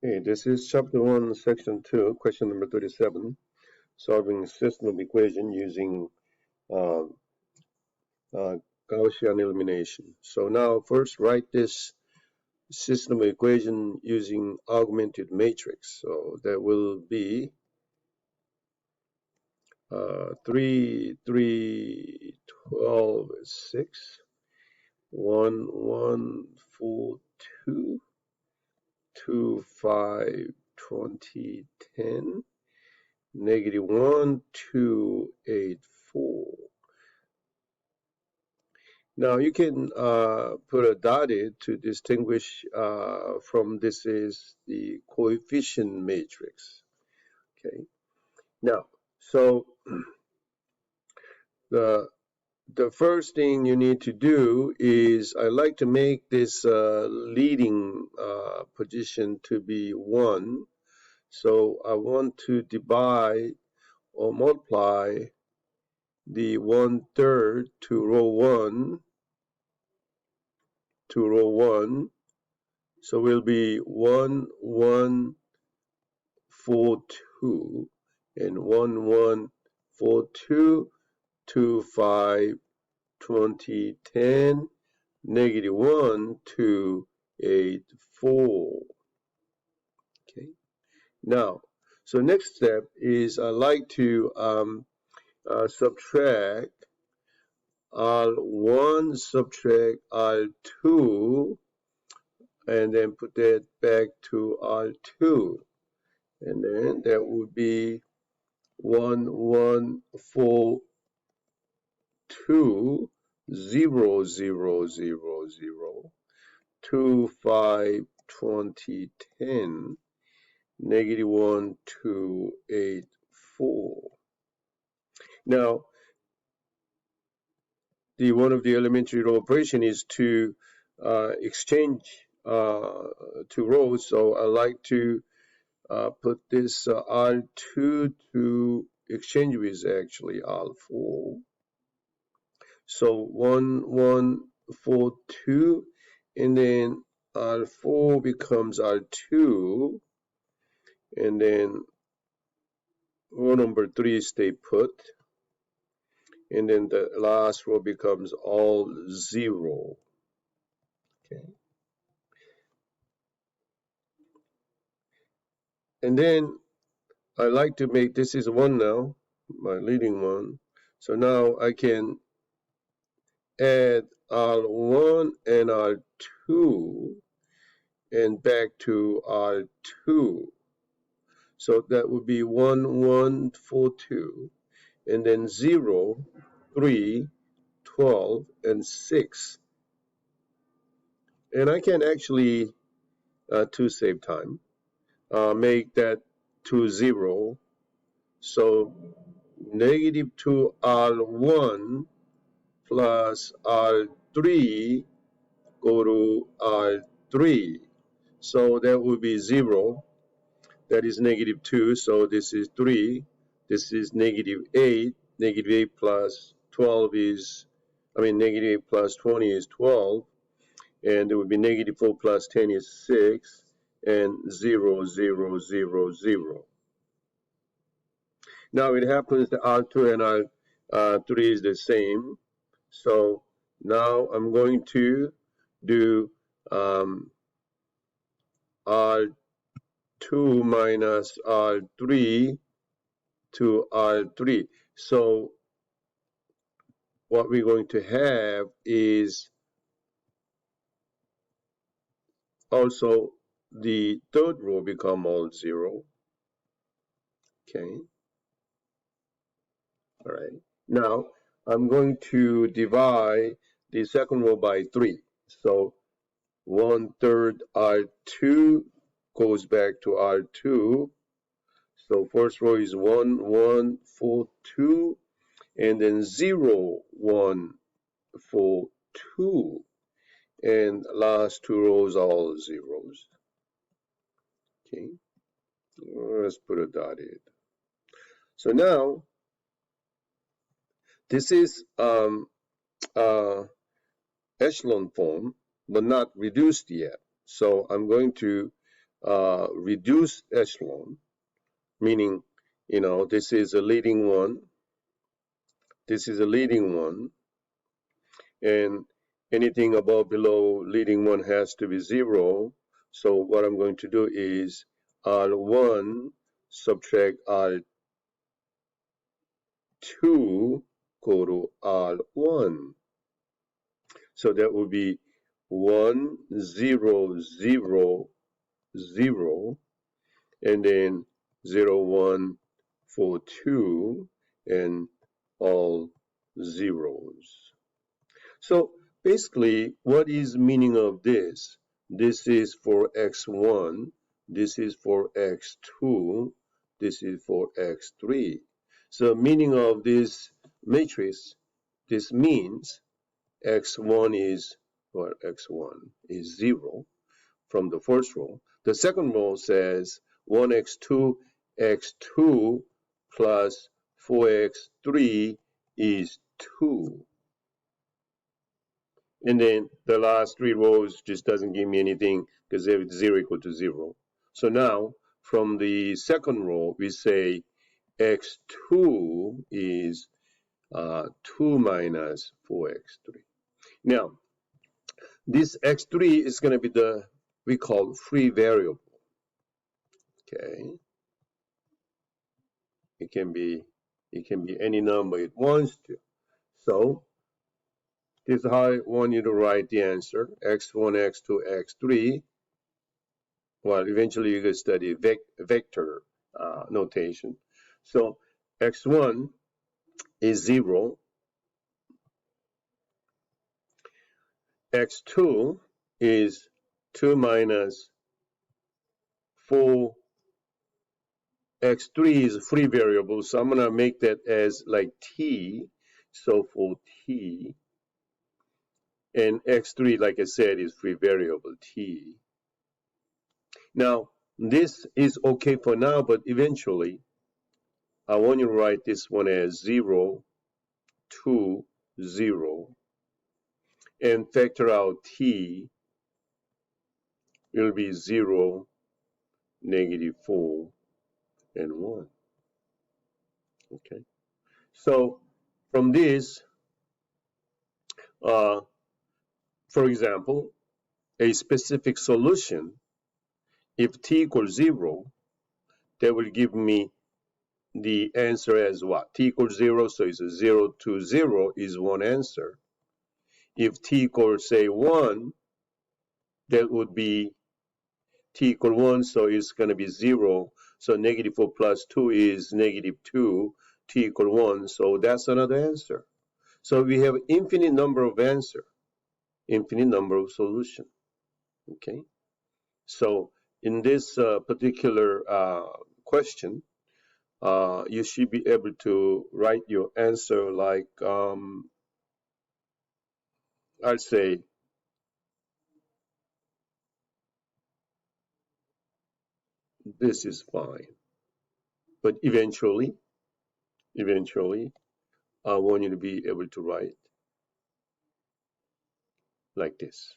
Hey, this is chapter 1, section 2, question number 37, solving system of equation using uh, uh, Gaussian elimination. So now first write this system of equation using augmented matrix. So that will be 3, 3, 12, 6, 1, 1, 4, 2, 2, 5, 20, 10. -1, 2, 8, 4. Now you can put a dotted to distinguish from this is the coefficient matrix. Okay. Now, so the the first thing you need to do is I like to make this leading position to be 1. So I want to divide or multiply the 1/3 to row 1 to row 1. So will be 1, 1, 4, 2, and 1, 1, 4, 2, 2, 5, 20, 10, -1, 2, 8, 4. Okay. Now, so next step is I like to subtract R1, subtract R2, and then put that back to R2. And then that would be 1, 1, 4, 2, 0, 0, 0, 0, 2, 5, 20, 10, -1, 2, 8, 4. Now, one of the elementary row operation is to exchange two rows. So I like to put this R2 to exchange with actually R4. So 1, 1, 4, 2, and then R4 becomes R2, and then row number 3 stay put, and then the last row becomes all 0. Okay. And then I like to make, this is 1 now, my leading one. So now I can add R1 and R2 and back to R2. So that would be 1, 1, 4, 2, and then 0, 3, 12, and 6. And I can actually, to save time, make that to 0. So -2R1 plus R3 go to R3. So that would be 0. That is -2. So this is 3. This is -8. -8 plus 12 is, -8 plus 20 is 12. And it would be -4 plus 10 is 6. And 0, 0, 0, 0. Now it happens that R2 and R3 is the same. So now I'm going to do R2 minus R3 to R3. So what we're going to have is also the third row become all 0. Okay. All right. Now I'm going to divide the second row by 3. So 1/3 R2 goes back to R2. So first row is 1, 1, 4, 2, and then 0, 1, 4, 2. And last two rows are all zeros. Okay, let's put a dot in. So now this is echelon form, but not reduced yet. So I'm going to reduced echelon, meaning, this is a leading one, this is a leading one, and anything above below leading one has to be 0. So what I'm going to do is R1 subtract R2 go to R1. So that would be 1, 0, 0, 0, and then 0, 1, 4, 2, and all zeros. So basically, what is meaning of this? This is for x1, this is for x2, this is for x3. So meaning of this matrix, this means x1 is, well, x1 is 0 from the first row. The second row says 1x2, x2 plus 4x3 is 2. And then the last 3 rows just doesn't give me anything because it's 0 equal to 0. So now from the second row, we say x2 is 2 minus 4x3. Now, this x3 is going to be the, we call free variable. Okay. It can be any number it wants to. So this is how I want you to write the answer. x1, x2, x3. Well, eventually you can study vector notation. So x1 is 0. x2 is 2 minus 4. x3 is a free variable, so I'm going to make that as like t. So for t, and x3, like I said, is free variable t. Now, this is okay for now, but eventually, I want you to write this one as 0, 2, 0, and factor out t. It'll be 0, -4, and 1. Okay. So from this, for example, a specific solution, if t equals 0, that will give me the answer as what? T equals 0, so it's a 0 to 0 is one answer. If t equals, say, 1, that would be t equal 1, so it's going to be 0. So -4 plus 2 is -2, t equal 1, so that's another answer. So we have infinite number of answers, infinite number of solutions. Okay. So in this particular question, you should be able to write your answer like, I'd say, this is fine. But eventually, I want you to be able to write like this.